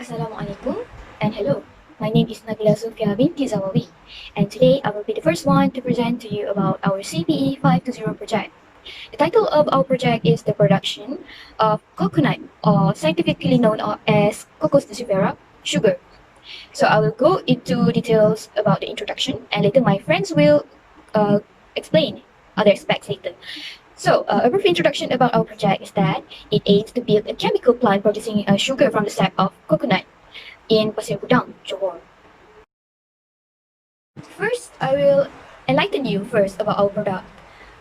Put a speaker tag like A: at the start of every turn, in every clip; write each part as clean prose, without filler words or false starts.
A: Assalamualaikum and hello. My name is Nabila Sofea binti Zawawi, and today I will be the first one to present to you about our CPE520 project. The title of our project is the production of coconut, or scientifically known as Cocos nucifera, sugar. So I will go into details about the introduction, and later my friends will explain other aspects later. So, a brief introduction about our project is that it aims to build a chemical plant producing sugar from the sap of coconut in Pasir Gudang, Johor. First, I will enlighten you first about our product.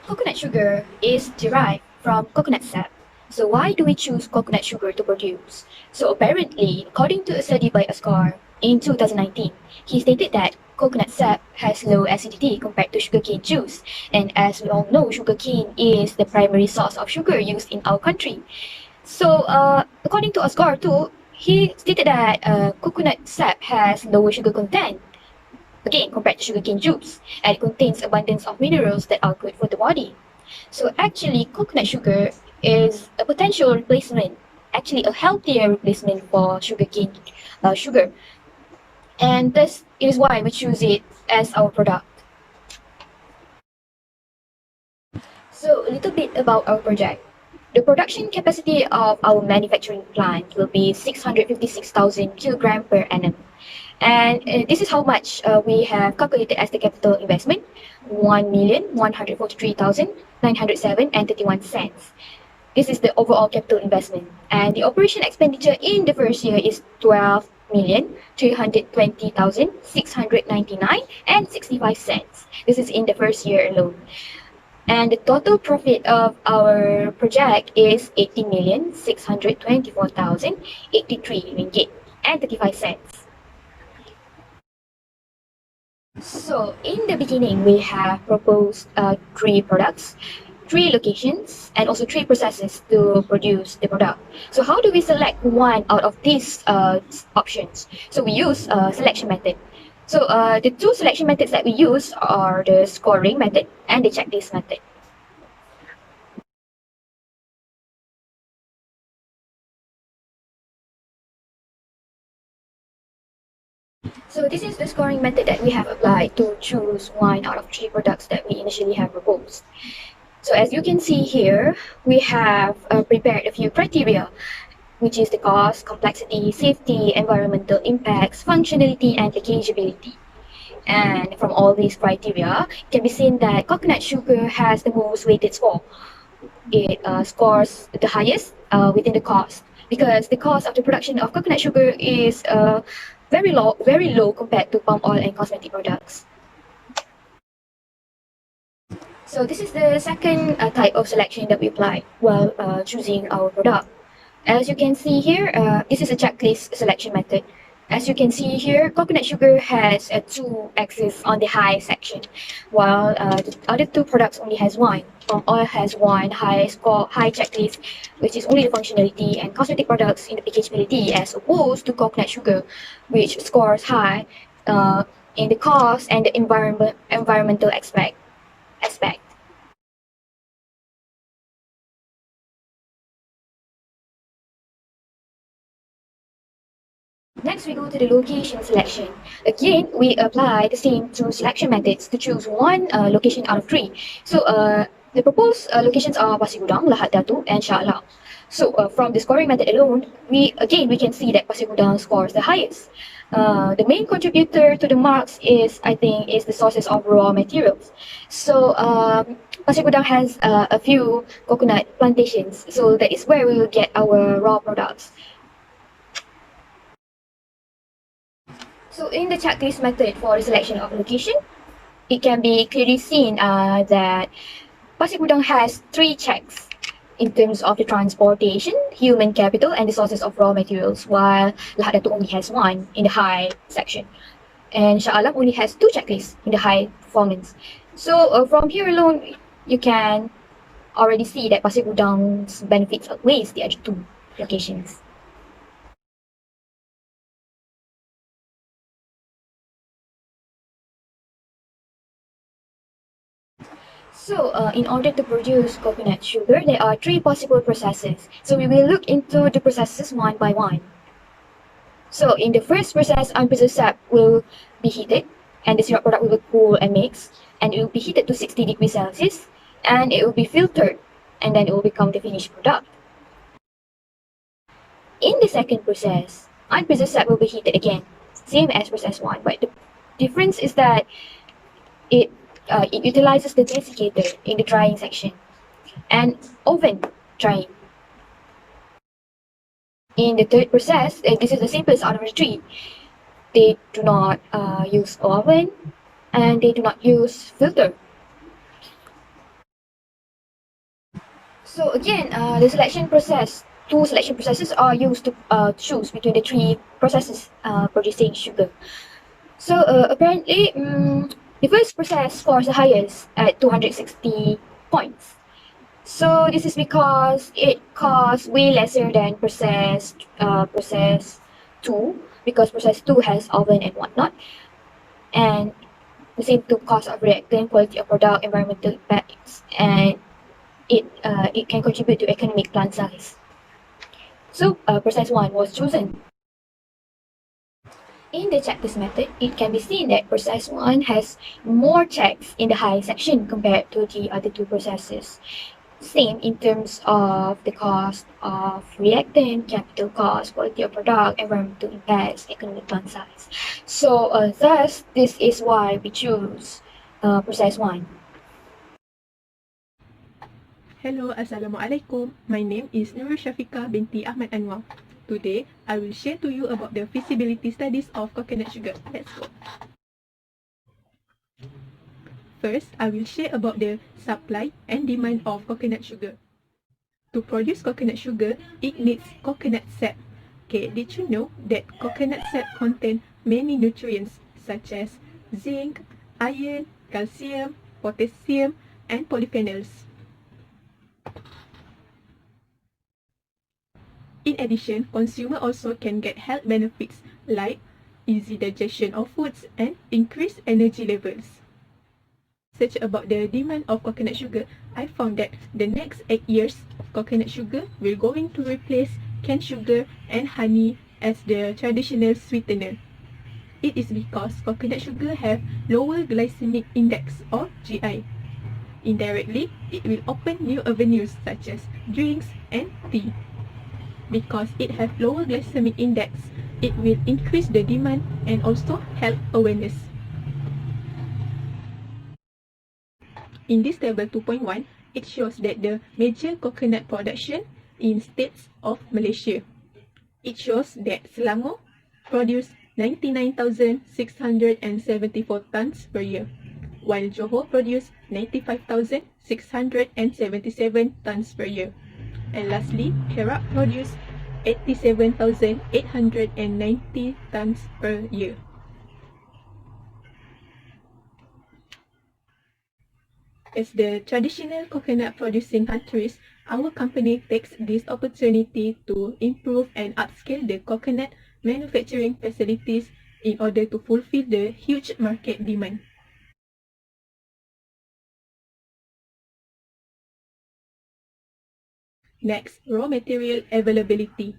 A: Coconut sugar is derived from coconut sap. So why do we choose coconut sugar to produce? So apparently, according to a study by Asghar in 2019, he stated that coconut sap has low acidity compared to sugarcane juice. And as we all know, sugarcane is the primary source of sugar used in our country. So according to Asghar too, he stated that coconut sap has lower sugar content, again compared to sugarcane juice, and it contains abundance of minerals that are good for the body. So actually, coconut sugar is a potential replacement, actually a healthier replacement for sugarcane sugar. And this is why we choose it as our product. So a little bit about our project. The production capacity of our manufacturing plant will be 656,000 kilogram per annum. And this is how much we have calculated as the capital investment, 1,143,907.31. This is the overall capital investment. And the operation expenditure in the first year is 12,320,699.65. This is in the first year alone. And the total profit of our project is 18,624,083 ringgit and 35 cents. So in the beginning, we have proposed 3 products, 3 locations, and also 3 processes to produce the product. So how do we select one out of these options? So we use a selection method. So the 2 selection methods that we use are the scoring method and the checklist method. So this is the scoring method that we have applied to choose one out of 3 products that we initially have proposed. So as you can see here, we have prepared a few criteria, which is the cost, complexity, safety, environmental impacts, functionality, and packageability. And from all these criteria, it can be seen that coconut sugar has the most weighted score. It scores the highest within the cost, because the cost of the production of coconut sugar is very low compared to palm oil and cosmetic products. So this is the second type of selection that we apply while choosing our product. As you can see here, this is a checklist selection method. As you can see here, coconut sugar has 2 axes on the high section, while the other 2 products only has 1. Palm oil has 1 high checklist, which is only the functionality, and cosmetic products in the packageability, as opposed to coconut sugar, which scores high in the cost and the environmental aspect. Next, we go to the location selection. Again, we apply the same 2 selection methods to choose one location out of 3. So, the proposed locations are Pasir Gudang, Lahad Datu, and Shah Alam. So, from the scoring method alone, we can see that Pasir Gudang scores the highest. The main contributor to the marks is, I think, the sources of raw materials. So, Pasir Gudang has a few coconut plantations, so that is where we will get our raw products. So in the checklist method for the selection of location, it can be clearly seen that Pasir Gudang has 3 checks in terms of the transportation, human capital, and the sources of raw materials, while Lahad Datu only has 1 in the high section. And Shah Alam only has 2 checklists in the high performance. So from here alone, you can already see that Pasir Gudang's benefits outweighs the other 2 locations. So, in order to produce coconut sugar, there are 3 possible processes. So, we will look into the processes one by one. So in the first process, unpreserved sap will be heated and the syrup product will cool and mix, and it will be heated to 60 degrees Celsius, and it will be filtered, and then it will become the finished product. In the second process, unpreserved sap will be heated again, same as process 1, but the difference is that it, it utilizes the desiccator in the drying section and oven drying. In the third process, this is the simplest out of the three. They do not use oven and they do not use filter. So again, the selection process, two selection processes are used to choose between the three processes producing sugar. So apparently, the first process scores the highest at 260 points. So this is because it costs way lesser than process 2, because process 2 has oven and whatnot, and the same to cost of reactant, quality of product, environmental impacts, and it can contribute to economic plant size. So process 1 was chosen. In the checklist method, it can be seen that process 1 has more checks in the high section compared to the other two processes. Same in terms of the cost of reactant, capital cost, quality of product, environmental impacts, economic plant size. So thus, this is why we choose process 1.
B: Hello, Assalamualaikum. My name is Syafiqah binti Ahmad Anuar. Today, I will share to you about the feasibility studies of coconut sugar. Let's go. First, I will share about the supply and demand of coconut sugar. To produce coconut sugar, it needs coconut sap. Okay, did you know that coconut sap contains many nutrients such as zinc, iron, calcium, potassium, and polyphenols. In addition, consumers also can get health benefits like easy digestion of foods and increased energy levels. Search about the demand of coconut sugar, I found that the next 8 years, coconut sugar will going to replace cane sugar and honey as the traditional sweetener. It is because coconut sugar have lower glycemic index or GI. Indirectly, it will open new avenues such as drinks and tea. Because it has lower glycemic index, it will increase the demand and also health awareness. In this table 2.1, it shows that the major coconut production in states of Malaysia. It shows that Selangor produce 99,674 tons per year, while Johor produce 95,677 tons per year. And lastly, Perak produce 87,890 tons per year. As the traditional coconut producing countries, our company takes this opportunity to improve and upscale the coconut manufacturing facilities in order to fulfill the huge market demand. Next, raw material availability.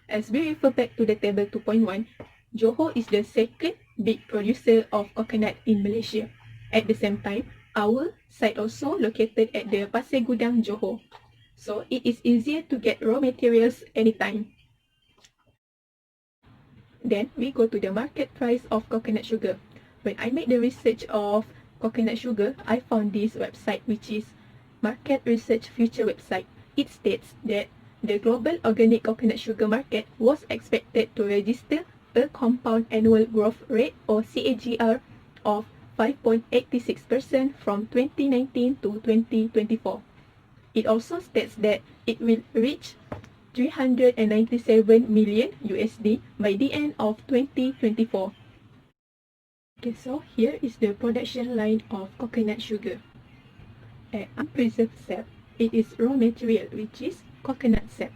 B: As we refer back to the table 2.1, Johor is the second big producer of coconut in Malaysia. At the same time, our site also located at the Pasir Gudang, Johor. So it is easier to get raw materials anytime. Then we go to the market price of coconut sugar. When I made the research of coconut sugar, I found this website, which is Market Research Future website. It states that the global organic coconut sugar market was expected to register a compound annual growth rate or CAGR of 5.86% from 2019 to 2024. It also states that it will reach 397 million USD by the end of 2024. Okay, so here is the production line of coconut sugar. At unpreserved sap, it is raw material, which is coconut sap.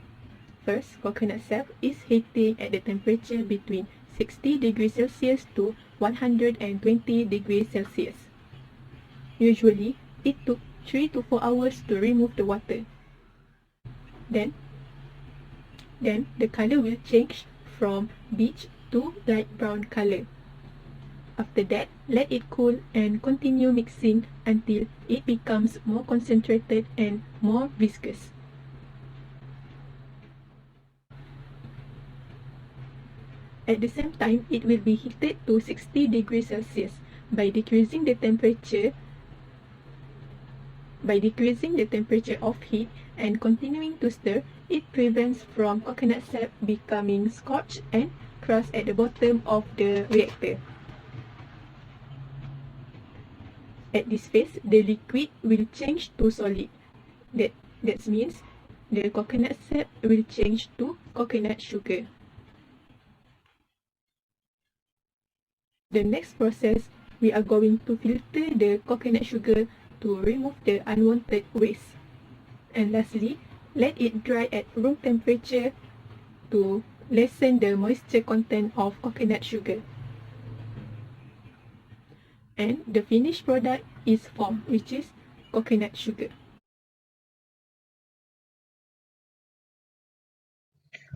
B: First, coconut sap is heating at the temperature between 60 degrees Celsius to 120 degrees Celsius. Usually, it took 3 to 4 hours to remove the water. Then the color will change from beige to light brown color. After that, let it cool and continue mixing until it becomes more concentrated and more viscous. At the same time, it will be heated to 60 degrees Celsius. By decreasing the temperature of heat and continuing to stir, it prevents from coconut sap becoming scorched and crust at the bottom of the reactor. At this phase, the liquid will change to solid. That means the coconut sap will change to coconut sugar. The next process, we are going to filter the coconut sugar to remove the unwanted waste. And lastly, let it dry at room temperature to lessen the moisture content of coconut sugar. And the finished product is formed, which is coconut sugar.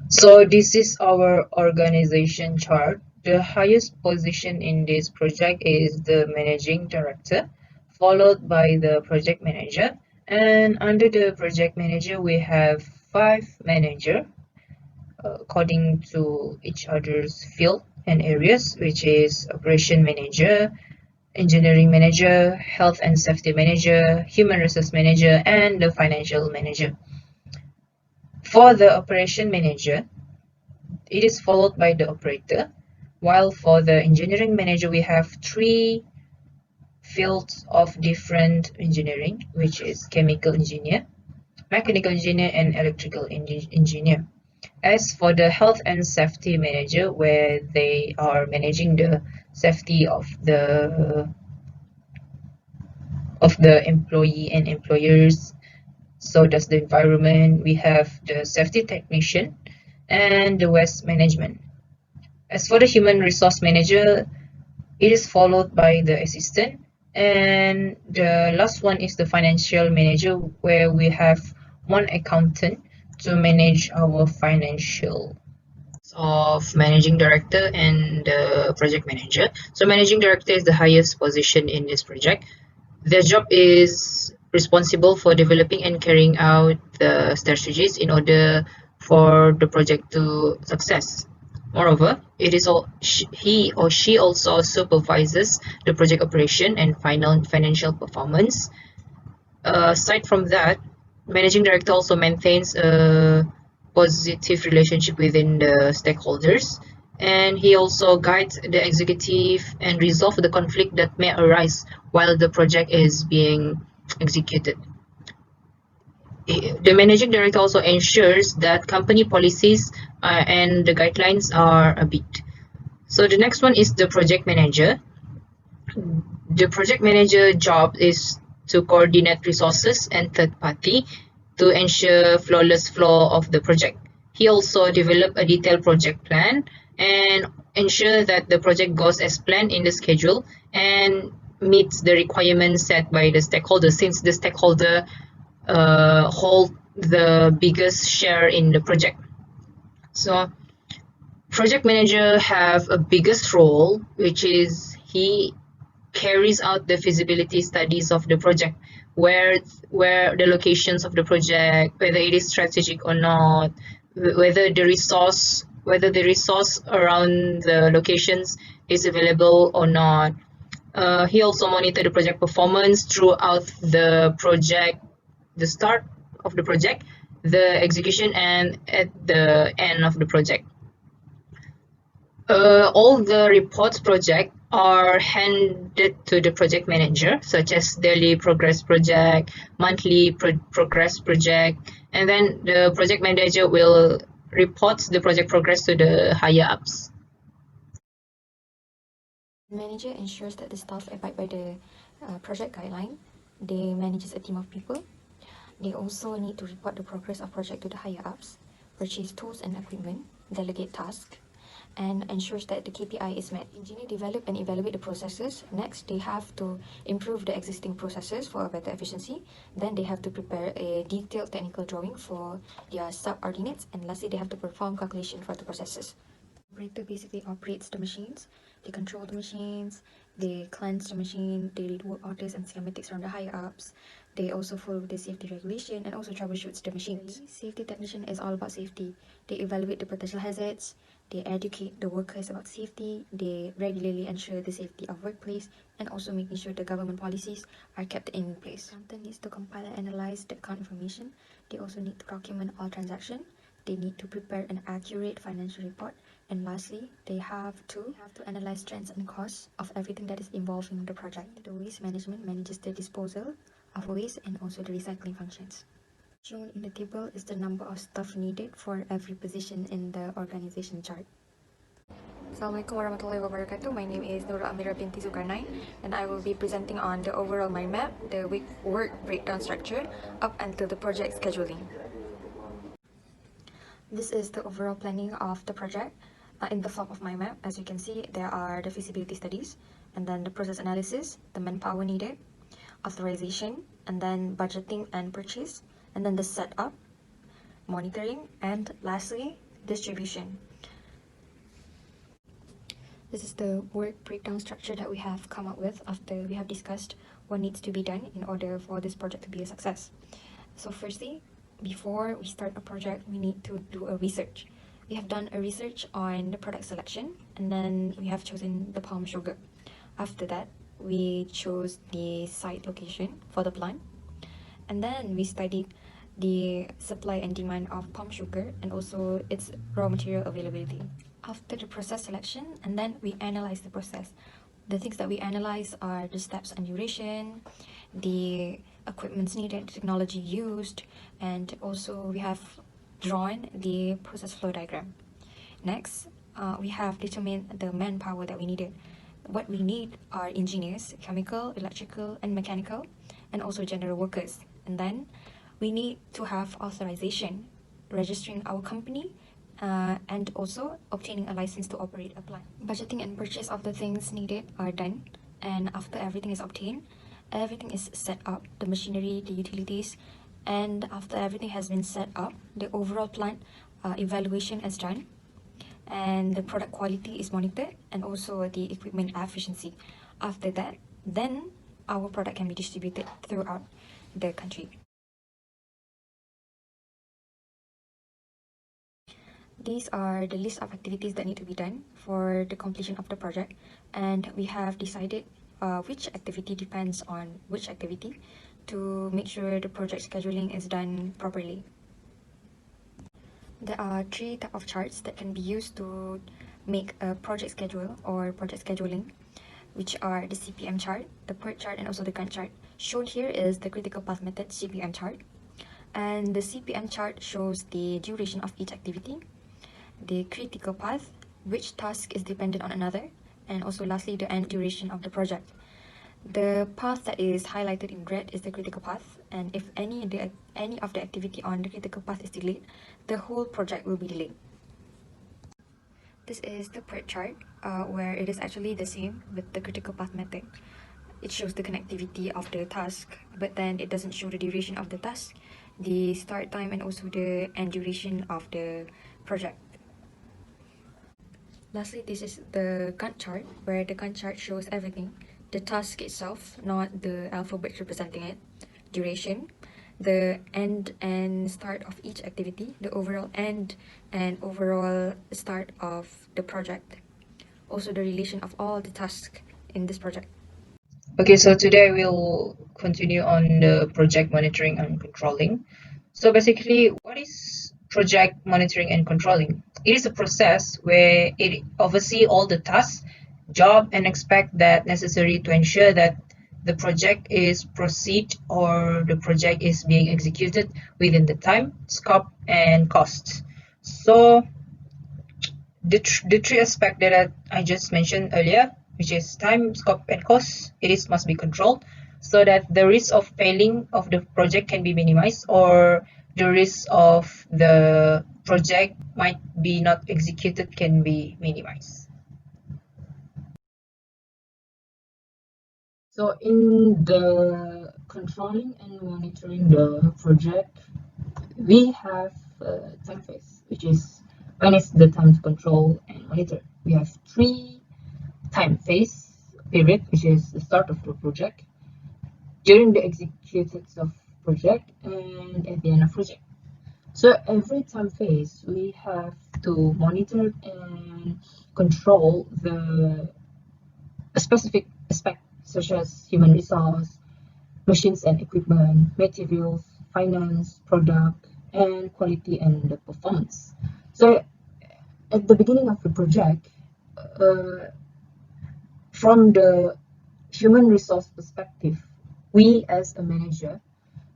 C: So this is our organization chart. The highest position in this project is the managing director, followed by the project manager. And under the project manager, we have 5 managers according to each other's field and areas, which is operation manager, engineering manager, health and safety manager, human resource manager, and the financial manager. For the operation manager, it is followed by the operator, while for the engineering manager, we have 3 fields of different engineering, which is chemical engineer, mechanical engineer, and electrical engineer. As for the health and safety manager, where they are managing the safety of the employee and employers, so does the environment, we have the safety technician and the waste management. As for the human resource manager, it is followed by the assistant, and the last one is the financial manager, where we have 1 accountant to manage our financial of managing director and the project manager. So managing director is the highest position in this project. Their job is responsible for developing and carrying out the strategies in order for the project to success. Moreover, he or she also supervises the project operation and financial performance. Aside from that, managing director also maintains a positive relationship within the stakeholders, and he also guides the executive and resolve the conflict that may arise while the project is being executed. The managing director also ensures that company policies and the guidelines are obeyed. So the next one is the project manager. The project manager job is to coordinate resources and third party to ensure flawless flow of the project. He also developed a detailed project plan and ensure that the project goes as planned in the schedule and meets the requirements set by the stakeholder, since the stakeholder hold the biggest share in the project. So project manager have a biggest role, which is he carries out the feasibility studies of the project, where the locations of the project, whether it is strategic or not, whether the resource around the locations is available or not. He also monitor the project performance throughout the project, the start of the project, the execution, and at the end of the project. All the reports project are handed to the project manager, such as daily progress project, monthly progress project, and then the project manager will report the project progress to the higher ups.
A: Manager ensures that the staff abide by the project guideline. They manages a team of people. They also need to report the progress of project to the higher ups, purchase tools and equipment, delegate tasks, and ensures that the KPI is met. Engineer develop and evaluate the processes. Next, they have to improve the existing processes for a better efficiency. Then they have to prepare a detailed technical drawing for their subordinates. And lastly, they have to perform calculation for the processes.
D: Operator basically operates the machines, they control the machines, they cleanse the machine, they read work orders and schematics from the higher ups, they also follow the safety regulation and also troubleshoots the machines. The safety technician is all about safety. They evaluate the potential hazards, they educate the workers about safety, they regularly ensure the safety of workplace and also making sure the government policies are kept in place. Accountant needs to compile and analyze the account information. They also need to document all transactions. They need to prepare an accurate financial report. And lastly, they have to analyze trends and costs of everything that is involved in the project. The waste management manages the disposal of waste and also the recycling functions. Shown in the table is the number of staff needed for every position in the organization chart. Assalamualaikum warahmatullahi wabarakatuh. My name is Nurul Amira binti Dzulkharnain and I will be presenting on the overall mind map, the work breakdown structure up until the project scheduling. This is the overall planning of the project. In the top of my map, as you can see, there are the feasibility studies, and then the process analysis, the manpower needed, authorization, and then budgeting and purchase, and then the setup, monitoring, and lastly, distribution. This is the work breakdown structure that we have come up with after we have discussed what needs to be done in order for this project to be a success. So firstly, before we start a project, we need to do a research. We have done a research on the product selection, and then we have chosen the palm sugar. After that, we chose the site location for the plant, and then we studied the supply and demand of palm sugar and also its raw material availability. After the process selection, and then we analyze the process. The things that we analyze are the steps and duration, the equipments needed, technology used, and also we have drawn the process flow diagram. Next, we have determined the manpower that we needed. What we need are engineers, chemical, electrical, and mechanical, and also general workers. And then we need to have authorization, registering our company, and also obtaining a license to operate a plant. Budgeting and purchase of the things needed are done, and after everything is obtained, everything is set up, the machinery, the utilities, and after everything has been set up, the overall plant evaluation is done, and the product quality is monitored, and also the equipment efficiency. After that, then our product can be distributed throughout the country. These are the list of activities that need to be done for the completion of the project, and we have decided which activity depends on which activity to make sure the project scheduling is done properly. There are 3 types of charts that can be used to make a project schedule or project scheduling, which are the CPM chart, the PERT chart, and also the Gantt chart. Shown here is the critical path method CPM chart, and the CPM chart shows the duration of each activity, the critical path, which task is dependent on another, and also lastly the end duration of the project. The path that is highlighted in red is the critical path, and if any of the activity on the critical path is delayed, the whole project will be delayed. This is the PERT chart, where it is actually the same with the critical path method. It shows the connectivity of the task, but then it doesn't show the duration of the task, the start time, and also the end duration of the project. Lastly, this is the Gantt chart, where the Gantt chart shows everything. The task itself, not the alphabet representing it, duration, the end and start of each activity, the overall end and overall start of the project, also the relation of all the tasks in this project.
C: Okay, so today we'll continue on the project monitoring and controlling. So basically, what is project monitoring and controlling? It is a process where it oversees all the tasks, job, and expect that necessary to ensure that the project is proceed or the project is being executed within the time, scope, and cost. So the 3 aspects that I just mentioned earlier, which is time, scope, and cost, must be controlled so that the risk of failing of the project can be minimized, or the risk of the project might be not executed can be minimized. So in the controlling and monitoring the project, we have time phase, which is when is the time to control and monitor. We have 3 time phase period, which is the start of the project, during the execution of project, and at the end of project. So every time phase, we have to monitor and control the specific aspect such as human resource, machines and equipment, materials, finance, product, and quality and the performance. So at the beginning of the project, from the human resource perspective, we as a manager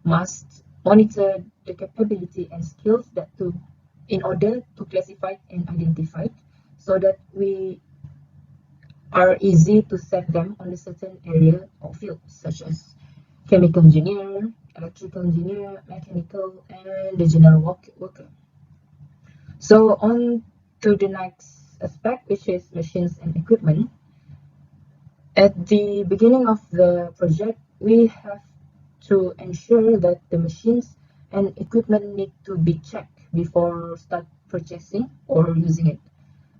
C: must monitor the capability and skills that in order to classify and identify, so that we are easy to set them on a certain area or field, such as chemical engineer, electrical engineer, mechanical, and the general worker. So on to the next aspect, which is machines and equipment. At the beginning of the project, we have to ensure that the machines and equipment need to be checked before start purchasing or using it.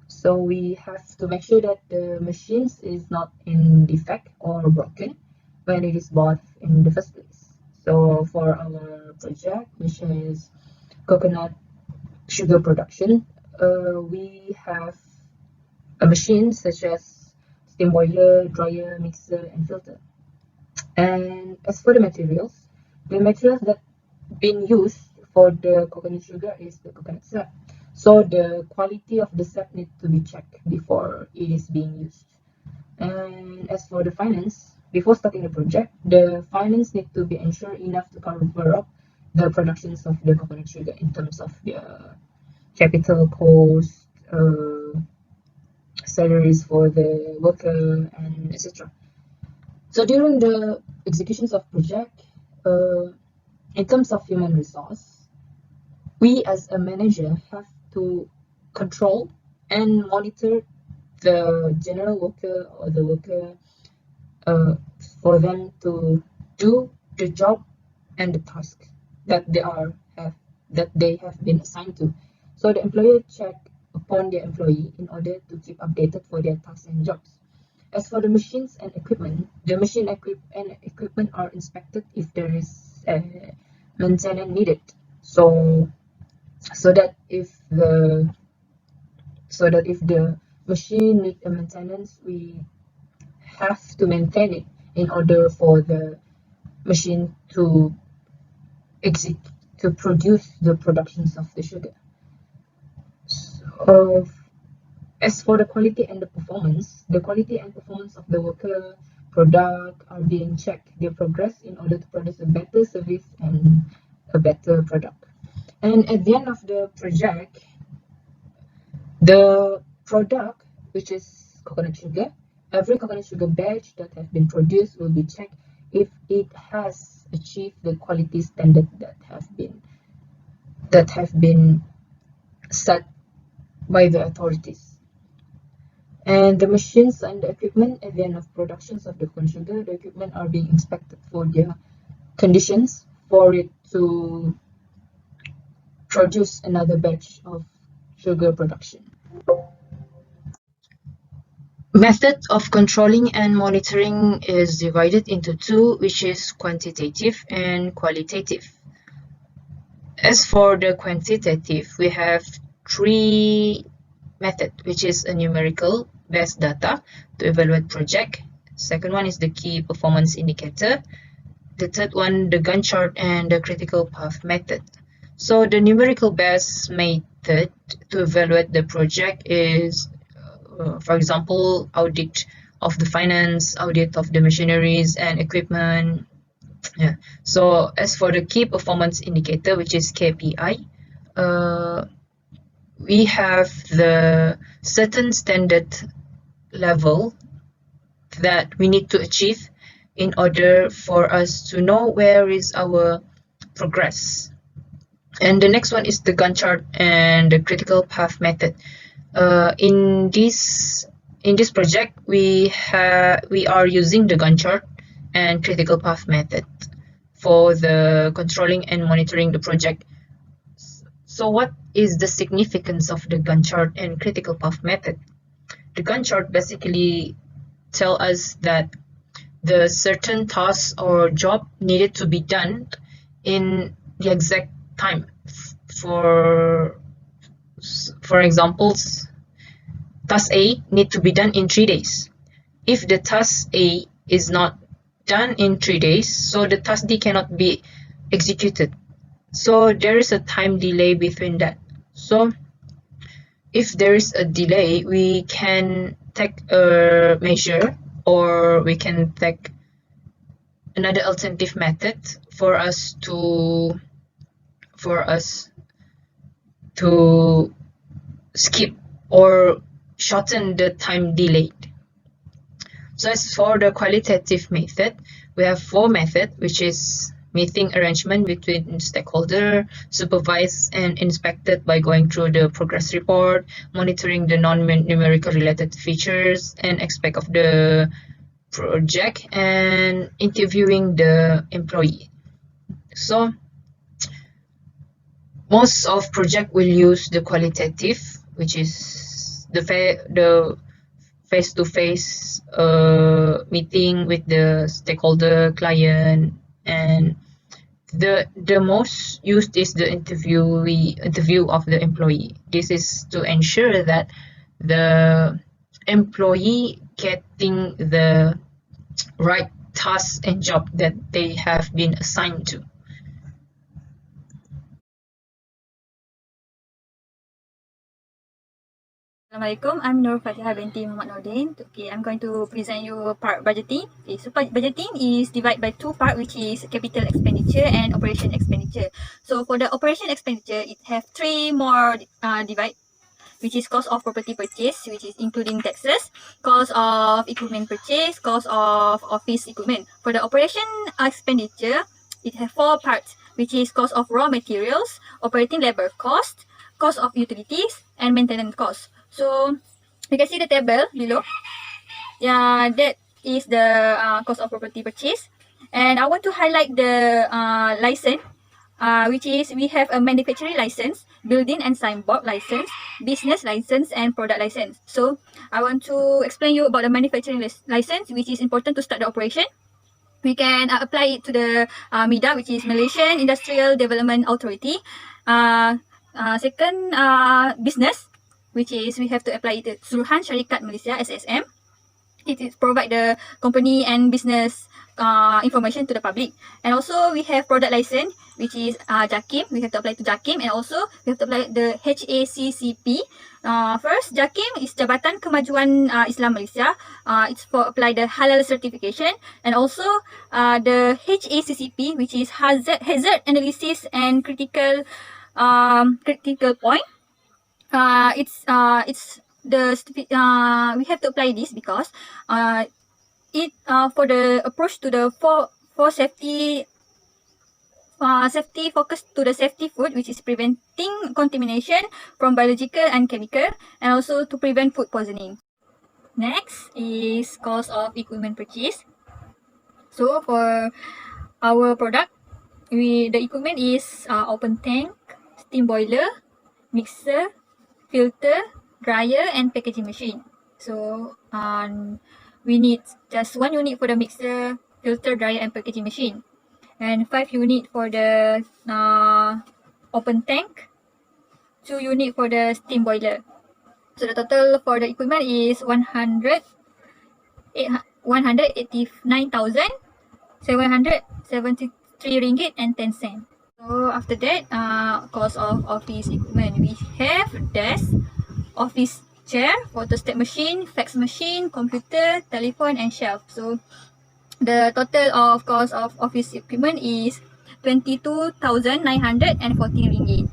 C: So we have to make sure that the machines is not in defect or broken when it is bought in the first place. So for our project, which is coconut sugar production, we have a machine such as steam boiler, dryer, mixer, and filter. And as for the materials that been used for the coconut sugar is the coconut sap. So the quality of the sap needs to be checked before it is being used. And as for the finance, before starting the project, the finance need to be ensured enough to cover up the productions of the coconut sugar in terms of the capital cost, salaries for the worker, and etc. So during the executions of project, in terms of human resource, we as a manager have to control and monitor the general worker or the worker for them to do the job and the task that they have been assigned to. So the employer check upon their employee in order to keep updated for their tasks and jobs. As for the machines and equipment, the machine and equipment are inspected if there is maintenance needed. So that if the machine needs a maintenance, we have to maintain it in order for the machine to produce the productions of the sugar. So, as for the quality and the performance of the worker product are being checked, their progress in order to produce a better service and a better product. And at the end of the project, the product, which is coconut sugar, every coconut sugar batch that has been produced will be checked if it has achieved the quality standard that have been set by the authorities. And the machines and the equipment at the end of productions of the corn sugar, the equipment are being inspected for their conditions for it to produce another batch of sugar production. Method of controlling and monitoring is divided into two, which is quantitative and qualitative. As for the quantitative, we have 3 methods, which is a numerical based data to evaluate project. Second one is the key performance indicator. The third one, the Gantt chart and the critical path method. So the numerical based method to evaluate the project is, for example, audit of the finance, audit of the machineries and equipment. Yeah. So as for the key performance indicator, which is KPI, we have the certain standard level that we need to achieve in order for us to know where is our progress. And the next one is the Gantt chart and the critical path method. In this project, we are using the Gantt chart and critical path method for the controlling and monitoring the project. So what is the significance of the Gantt chart and critical path method? The Gantt chart basically tell us that the certain task or job needed to be done in the exact time. For examples, task A need to be done in 3 days. If the task A is not done in 3 days, so the task D cannot be executed. So there is a time delay between that. So if there is a delay, we can take a measure, or we can take another alternative method for us to skip or shorten the time delayed. So as for the qualitative method, we have 4 methods, which is meeting arrangement between stakeholder, supervised and inspected by going through the progress report, monitoring the non-numerical related features and aspect of the project, and interviewing the employee. So most of project will use the qualitative, which is the face-to-face meeting with the stakeholder, client, and the most used is the interview of the employee. This is to ensure that the employee getting the right task and job that they have been assigned to.
E: Assalamualaikum, I'm Nur Fatihah binti Mohd Nordin. Okay, I'm going to present you part budgeting. Okay, so budgeting is divided by 2 parts, which is capital expenditure and operation expenditure. So for the operation expenditure, it have 3 more divide, which is cost of property purchase, which is including taxes, cost of equipment purchase, cost of office equipment. For the operation expenditure, it have 4 parts, which is cost of raw materials, operating labor cost, cost of utilities, and maintenance cost. So you can see the table below. Yeah, that is the cost of property purchase. And I want to highlight the license, which is we have a manufacturing license, building and signboard license, business license, and product license. So I want to explain you about the manufacturing license, which is important to start the operation. We can apply it to the MIDA, which is Malaysian Industrial Development Authority. Second, business, which is we have to apply it to Suruhan Syarikat Malaysia, SSM. It is provide the company and business information to the public. And also we have product license, which is JAKIM. We have to apply to JAKIM, and also we have to apply the HACCP. First, JAKIM is Jabatan Kemajuan Islam Malaysia. It's for apply the halal certification, and also the HACCP, which is hazard analysis and critical point. It's the we have to apply this because it for the approach to the for safety focus to the safety food, which is preventing contamination from biological and chemical, and also to prevent food poisoning. Next is cost of equipment purchase. So for our product, the equipment is open tank, steam boiler, mixer, filter, dryer, and packaging machine. So we need just 1 unit for the mixer, filter, dryer, and packaging machine, and 5 unit for the open tank, 2 unit for the steam boiler. So the total for the equipment is 189,773 ringgit and 10 cents. So after that, cost of office equipment, we have desk, office chair, photostat machine, fax machine, computer, telephone, and shelf. So the total of cost of office equipment is 22,914 ringgit.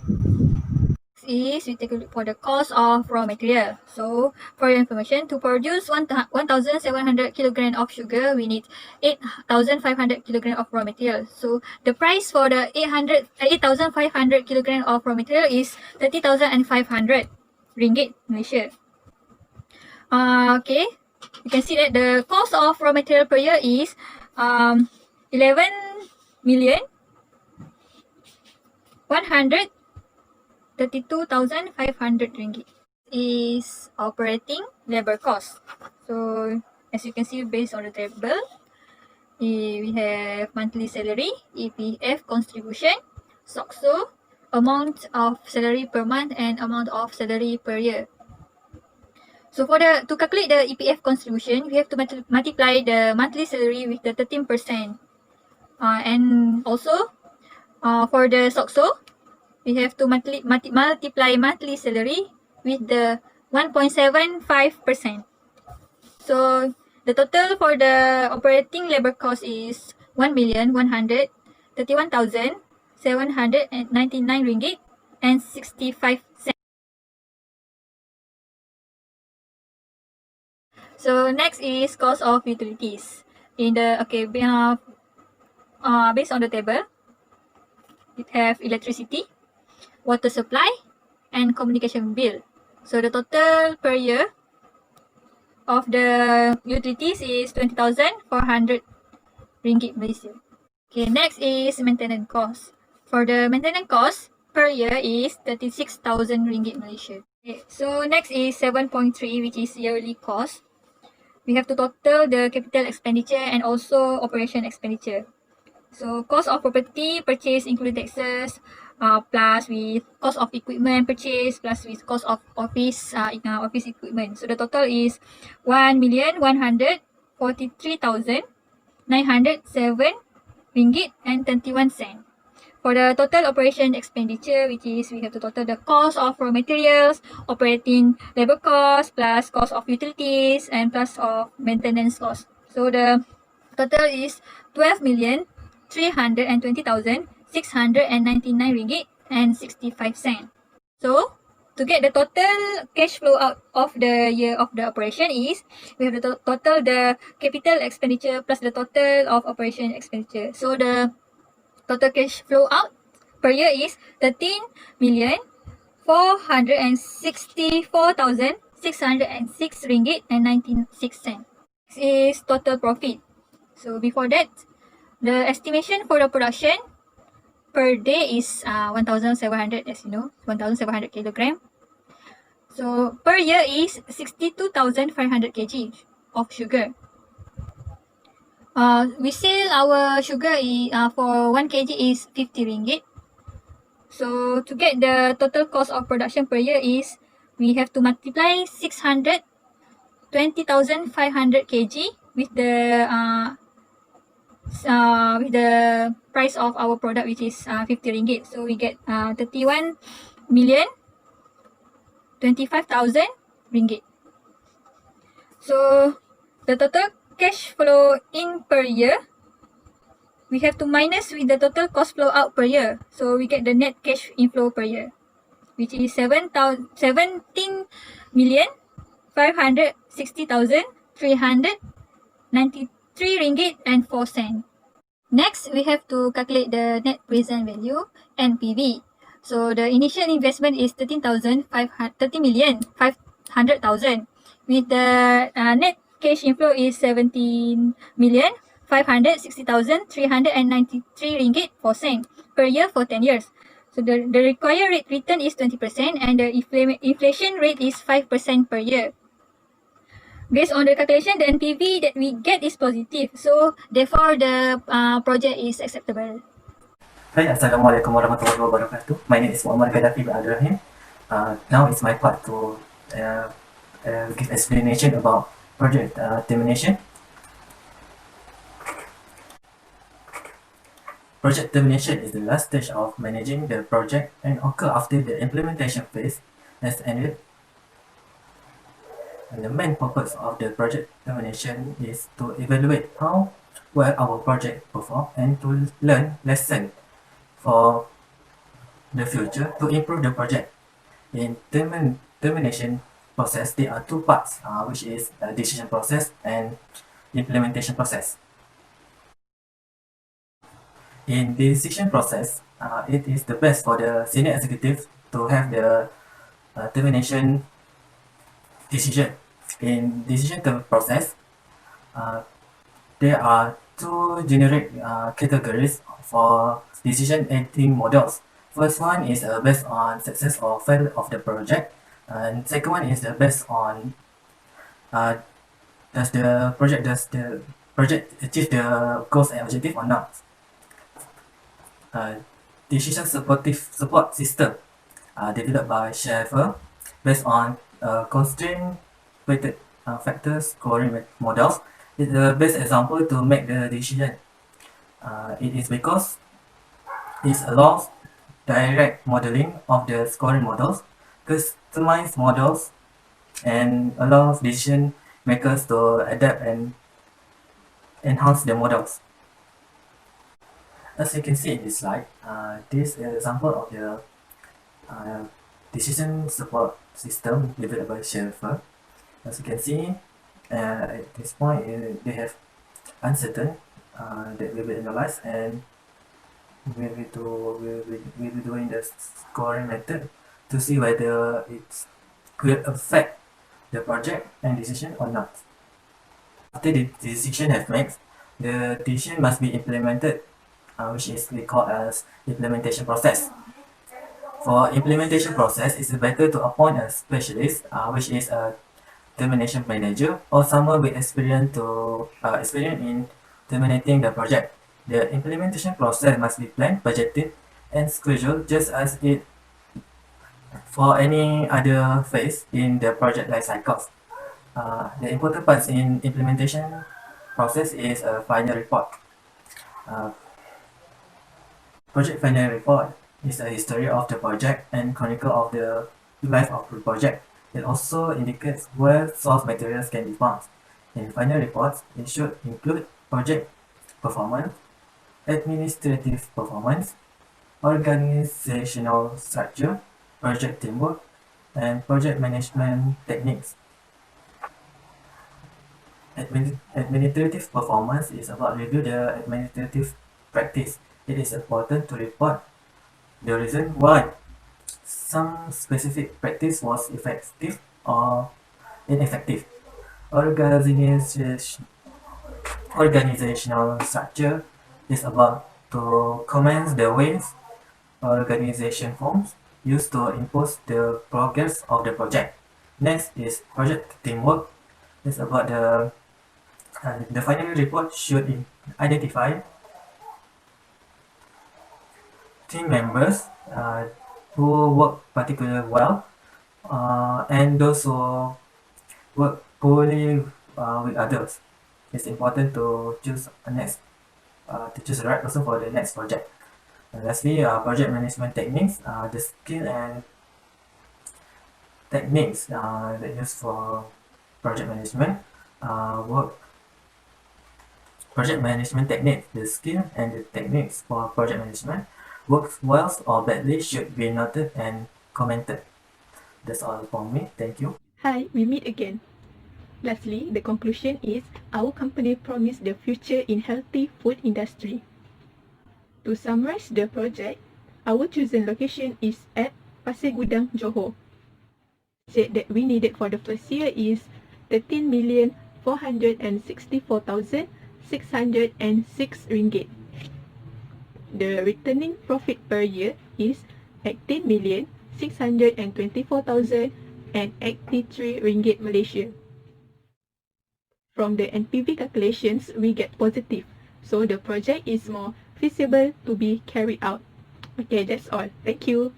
E: Next is we take a look for the cost of raw material. So for your information, to produce 1,700 kilogram of sugar, we need 8,500 kilogram of raw material. So the price for the 8,500 kilogram of raw material is 30,500 ringgit Malaysia. Okay, you can see that the cost of raw material per year is 11 million 100 32,500 ringgit. Is operating labor cost. So as you can see based on the table, we have monthly salary, EPF contribution, SOCSO, amount of salary per month and amount of salary per year. So to calculate the EPF contribution, we have to multiply the monthly salary with the 13%. And also for the SOCSO, we have to multiply monthly salary with the 1.75%. So the total for the operating labor cost is 1,131,799 ringgit and 65 cents. So next is cost of utilities. Based on the table, it have electricity, water supply, and communication bill. So the total per year of the utilities is 20,400 ringgit Malaysia. Okay, next is maintenance cost. For the maintenance cost per year is 36,000 ringgit Malaysia. Okay, so next is 7.3, which is yearly cost. We have to total the capital expenditure and also operation expenditure. So cost of property purchase include taxes, plus with cost of equipment purchase, plus with cost of office equipment. So the total is 1,143,907 ringgit and 21 cents. For the total operation expenditure, which is we have to total the cost of raw materials, operating labor cost, plus cost of utilities, and plus of maintenance cost. So the total is 12,320,699 ringgit and 65 cents. So to get the total cash flow out of the year of the operation is we have to total the capital expenditure plus the total of operation expenditure. So the total cash flow out per year is 13,464,606 ringgit and 96 cents. This is total profit. So before that, the estimation for the production per day is 1,700, as you know, 1,700 kilogram. So per year is 62,500 kg of sugar. We sell our sugar for 1 kg is 50 ringgit. So to get the total cost of production per year is we have to multiply 620,500 kg with the price of our product, which is 50 ringgit. So we get 31,025,000 ringgit. So the total cash flow in per year, we have to minus with the total cost flow out per year. So we get the net cash inflow per year, which is 17,560,393 ringgit and 4 cents. Next, we have to calculate the net present value, NPV. So the initial investment is 30,500,000 with the net cash inflow is 17,560,393 ringgit 4 cents per year for 10 years. So the required rate return is 20% and the inflation rate is 5% per year. Based on the calculation, the NPV that we get is positive. So therefore, the project is acceptable.
F: Hi, Assalamualaikum warahmatullahi wabarakatuh. My name is Muammar Gaddafi by Rahim. Now it's my part to give explanation about project termination. Project termination is the last stage of managing the project and occur after the implementation phase has ended. And the main purpose of the project termination is to evaluate how well our project performed and to learn lessons for the future to improve the project. In termination process, there are two parts, which is the decision process and implementation process. In the decision process, it is the best for the senior executive to have the termination decision. In decision process, there are two generic categories for decision making models. First one is based on success or failure of the project, and second one is based on does the project achieve the goals and objective or not. Decision support system developed by Schaeffer based on constraint weighted factor scoring models is the best example to make the decision. It is because it allows direct modeling of the scoring models, customize models, and allows decision makers to adapt and enhance the models. As you can see in this slide, this is an example of the decision support system developed by Schaeffer. As you can see, at this point, they have uncertain that will be analyzed, and we'll be doing the scoring method to see whether it could affect the project and decision or not. After the decision has made, the decision must be implemented, which is we call as implementation process. For implementation process, it's better to appoint a specialist, which is a termination manager or someone with experience in terminating the project. The implementation process must be planned, budgeted, and scheduled just as it for any other phase in the project life cycles. The important parts in implementation process is a final report. Project final report is a history of the project and chronicle of the life of the project. It also indicates where source materials can be found. In final reports, it should include project performance, administrative performance, organizational structure, project teamwork, and project management techniques. Administrative performance is about review the administrative practice. It is important to report the reason why some specific practice was effective or ineffective. Organizational structure is about to comment the ways organization forms used to impose the progress of the project. Next is project teamwork. It's about the final report should identify team members who work particularly well and those who work poorly with others. It's important to choose the right person for the next project. And lastly, project management techniques, the skill and techniques that used for project management project management techniques, the skill and the techniques for project management works well or badly should be noted and commented. That's all from me. Thank you.
B: Hi, we meet again. Lastly, the conclusion is our company promised the future in healthy food industry. To summarize the project, our chosen location is at Pasir Gudang, Johor. Said that we needed for the first year is 13,464,606 ringgit. The returning profit per year is 18,624,083 ringgit Malaysia. From the NPV calculations, we get positive, so the project is more feasible to be carried out. Okay, that's all. Thank you.